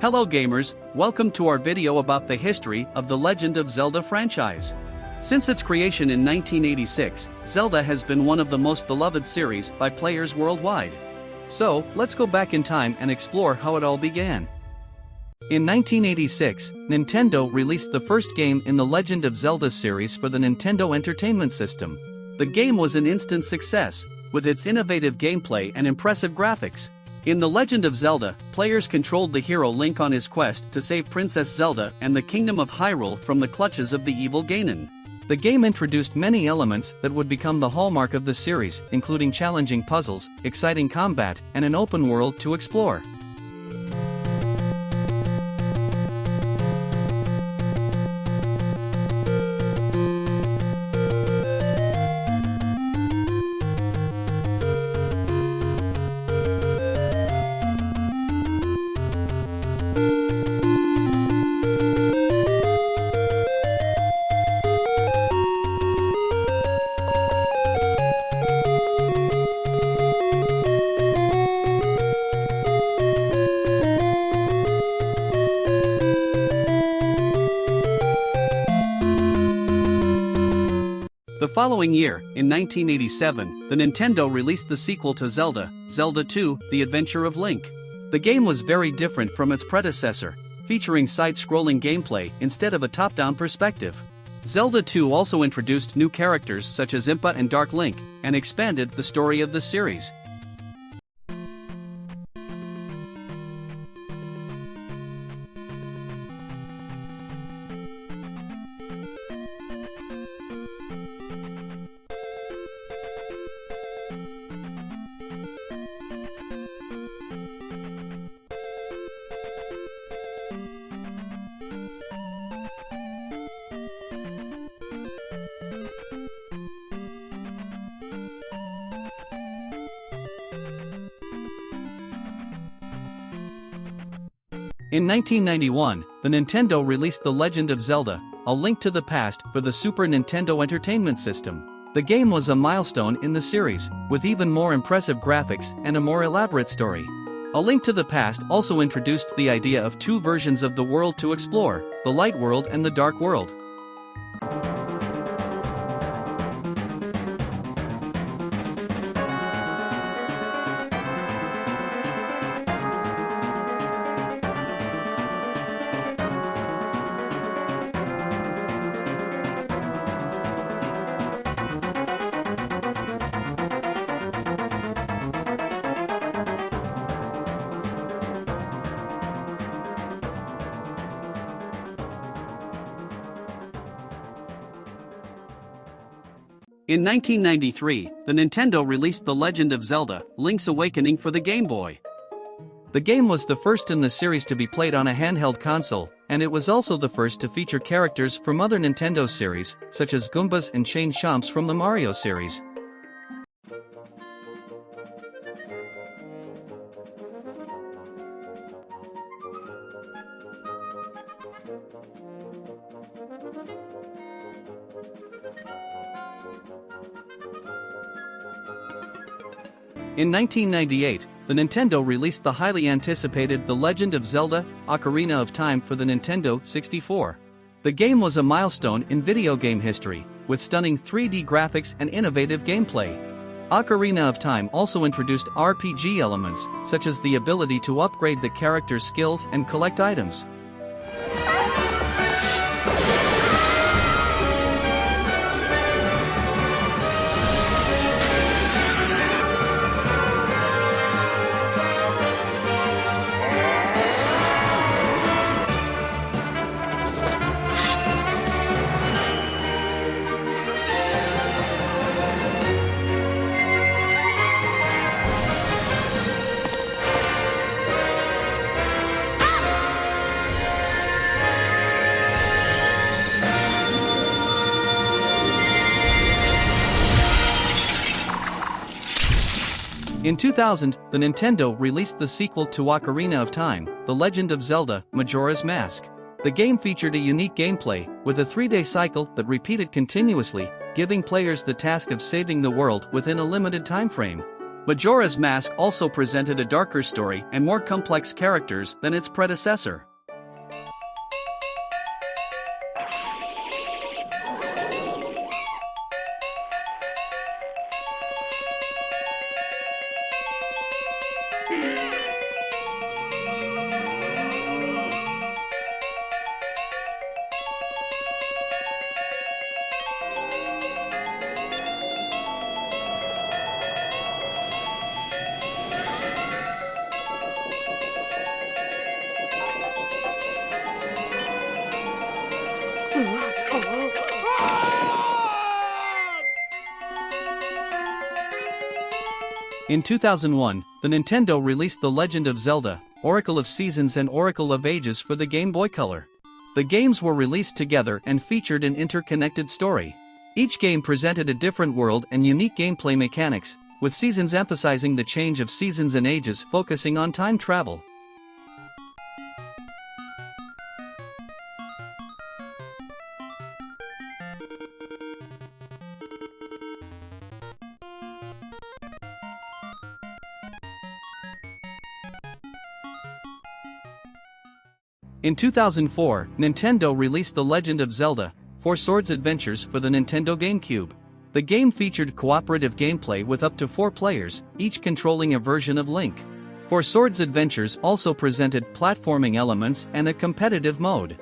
Hello gamers, welcome to our video about the history of the Legend of Zelda franchise. Since its creation in 1986, Zelda has been one of the most beloved series by players worldwide. So, let's go back in time and explore how it all began. In 1986, Nintendo released the first game in the Legend of Zelda series for the Nintendo Entertainment System. The game was an instant success, with its innovative gameplay and impressive graphics. In The Legend of Zelda, players controlled the hero Link on his quest to save Princess Zelda and the Kingdom of Hyrule from the clutches of the evil Ganon. The game introduced many elements that would become the hallmark of the series, including challenging puzzles, exciting combat, and an open world to explore. The following year, in 1987, the Nintendo released the sequel to Zelda, Zelda 2: The Adventure of Link. The game was very different from its predecessor, featuring side-scrolling gameplay instead of a top-down perspective. Zelda 2 also introduced new characters such as Impa and Dark Link, and expanded the story of the series. In 1991, the Nintendo released The Legend of Zelda: A Link to the Past for the Super Nintendo Entertainment System. The game was a milestone in the series, with even more impressive graphics and a more elaborate story. A Link to the Past also introduced the idea of two versions of the world to explore, the Light World and the Dark World. In 1993, the Nintendo released The Legend of Zelda: Link's Awakening for the Game Boy. The game was the first in the series to be played on a handheld console, and it was also the first to feature characters from other Nintendo series, such as Goombas and Chain Chomps from the Mario series. In 1998, the Nintendo released the highly anticipated The Legend of Zelda: Ocarina of Time for the Nintendo 64. The game was a milestone in video game history, with stunning 3D graphics and innovative gameplay. Ocarina of Time also introduced RPG elements, such as the ability to upgrade the character's skills and collect items. In 2000, the Nintendo released the sequel to Ocarina of Time, The Legend of Zelda: Majora's Mask. The game featured a unique gameplay, with a 3-day cycle that repeated continuously, giving players the task of saving the world within a limited time frame. Majora's Mask also presented a darker story and more complex characters than its predecessor. In 2001, the Nintendo released The Legend of Zelda, Oracle of Seasons and Oracle of Ages for the Game Boy Color. The games were released together and featured an interconnected story. Each game presented a different world and unique gameplay mechanics, with Seasons emphasizing the change of seasons and ages focusing on time travel. In 2004, Nintendo released The Legend of Zelda, Four Swords Adventures for the Nintendo GameCube. The game featured cooperative gameplay with up to 4 players, each controlling a version of Link. Four Swords Adventures also presented platforming elements and a competitive mode.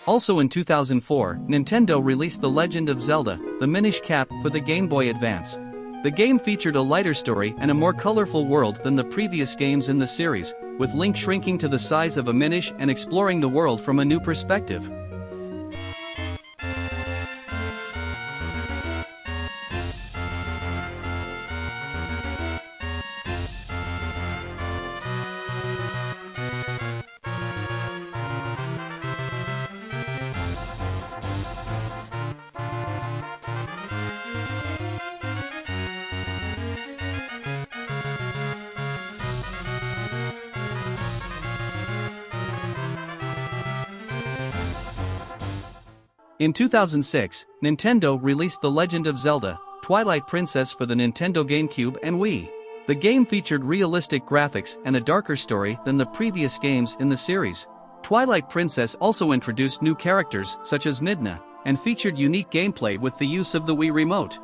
Also in 2004, Nintendo released The Legend of Zelda, the Minish Cap for the Game Boy Advance. The game featured a lighter story and a more colorful world than the previous games in the series, with Link shrinking to the size of a Minish and exploring the world from a new perspective. In 2006, Nintendo released The Legend of Zelda, Twilight Princess for the Nintendo GameCube and Wii. The game featured realistic graphics and a darker story than the previous games in the series. Twilight Princess also introduced new characters such as Midna, and featured unique gameplay with the use of the Wii Remote.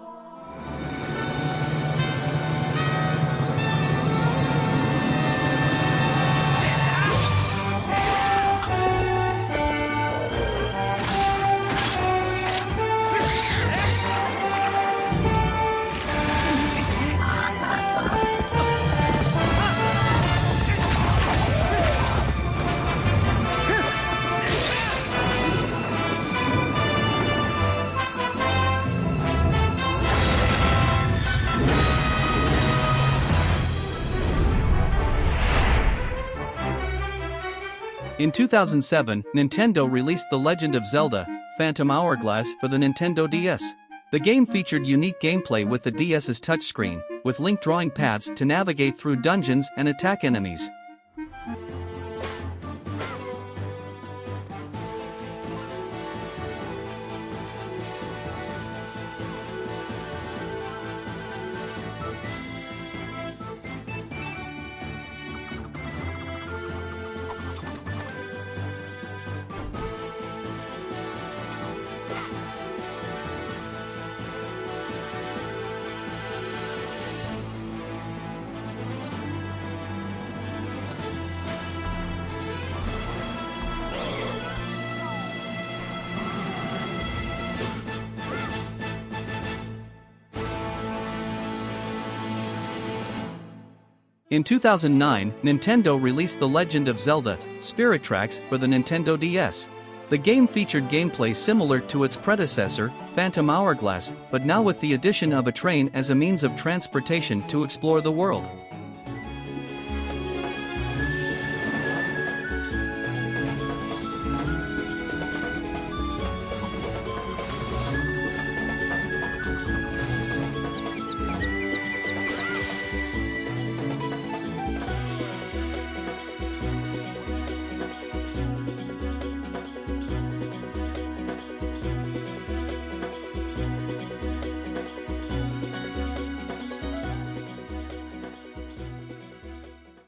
In 2007, Nintendo released The Legend of Zelda, Phantom Hourglass for the Nintendo DS. The game featured unique gameplay with the DS's touchscreen, with Link drawing paths to navigate through dungeons and attack enemies. In 2009, Nintendo released The Legend of Zelda, Spirit Tracks for the Nintendo DS. The game featured gameplay similar to its predecessor, Phantom Hourglass, but now with the addition of a train as a means of transportation to explore the world.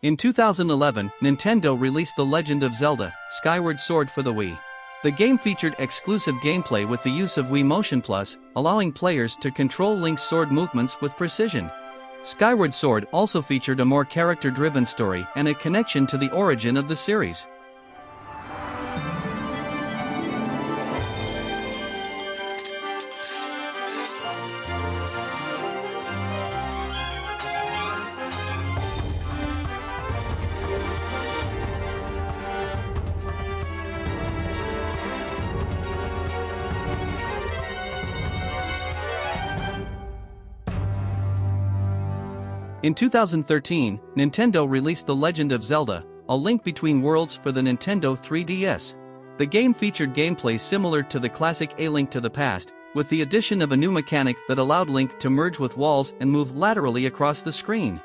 In 2011, Nintendo released The Legend of Zelda: Skyward Sword for the Wii. The game featured exclusive gameplay with the use of Wii Motion Plus, allowing players to control Link's sword movements with precision. Skyward Sword also featured a more character-driven story and a connection to the origin of the series. In 2013, Nintendo released The Legend of Zelda: A Link Between Worlds for the Nintendo 3DS. The game featured gameplay similar to the classic A Link to the Past, with the addition of a new mechanic that allowed Link to merge with walls and move laterally across the screen.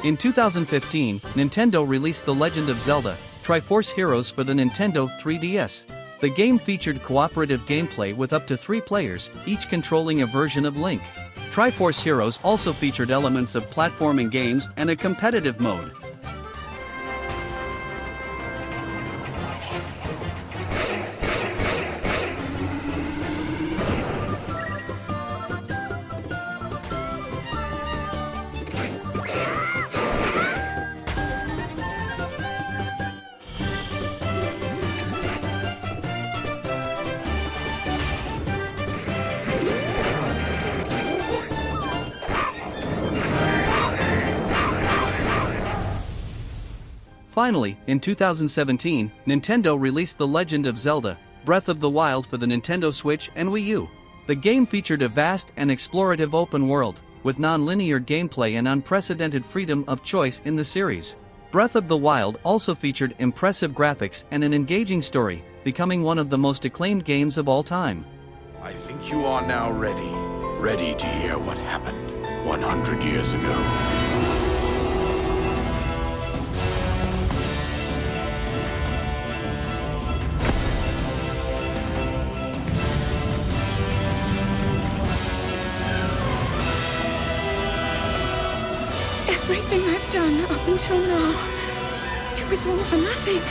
In 2015, Nintendo released The Legend of Zelda: Triforce Heroes for the Nintendo 3DS. The game featured cooperative gameplay with up to 3 players, each controlling a version of Link. Triforce Heroes also featured elements of platforming games and a competitive mode. Finally, in 2017, Nintendo released The Legend of Zelda: Breath of the Wild for the Nintendo Switch and Wii U. The game featured a vast and explorative open world, with non-linear gameplay and unprecedented freedom of choice in the series. Breath of the Wild also featured impressive graphics and an engaging story, becoming one of the most acclaimed games of all time. I think you are now ready to hear what happened 100 years ago. Everything I've done up until now, it was all for nothing.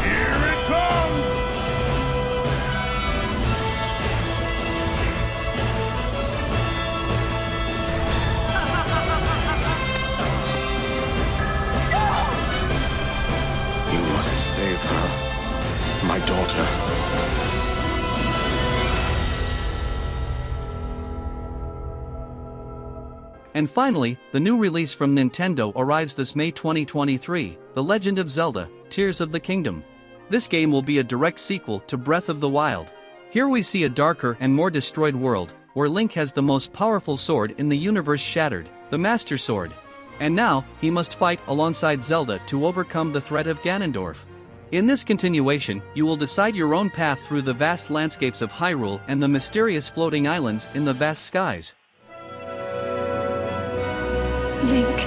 Here it comes! You must save her, my daughter. And finally, the new release from Nintendo arrives this May 2023, The Legend of Zelda: Tears of the Kingdom. This game will be a direct sequel to Breath of the Wild. Here we see a darker and more destroyed world, where Link has the most powerful sword in the universe shattered, the Master Sword. And now, he must fight alongside Zelda to overcome the threat of Ganondorf. In this continuation, you will decide your own path through the vast landscapes of Hyrule and the mysterious floating islands in the vast skies. Link.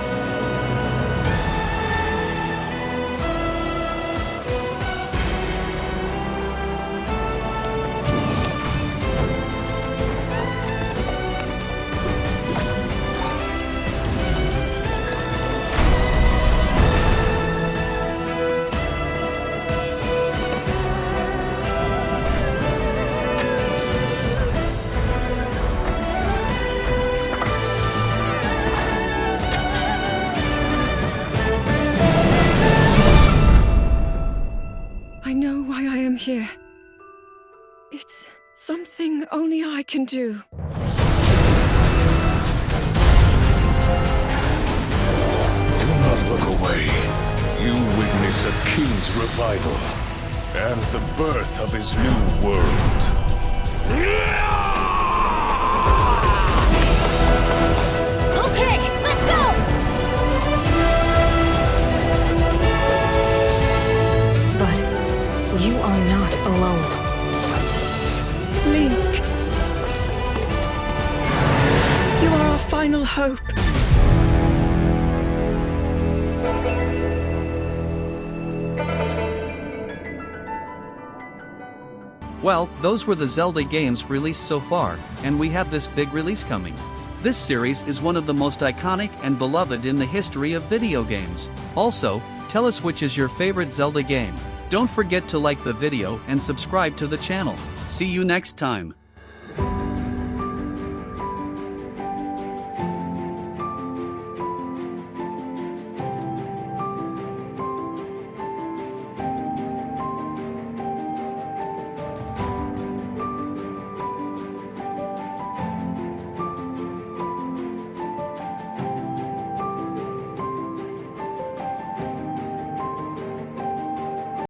I can do. Do not look away. You witness a king's revival and the birth of his new world. Okay, let's go! But you are not alone. Link. You are our final hope. Well, those were the Zelda games released so far, and we have this big release coming. This series is one of the most iconic and beloved in the history of video games. Also, tell us which is your favorite Zelda game. Don't forget to like the video and subscribe to the channel. See you next time.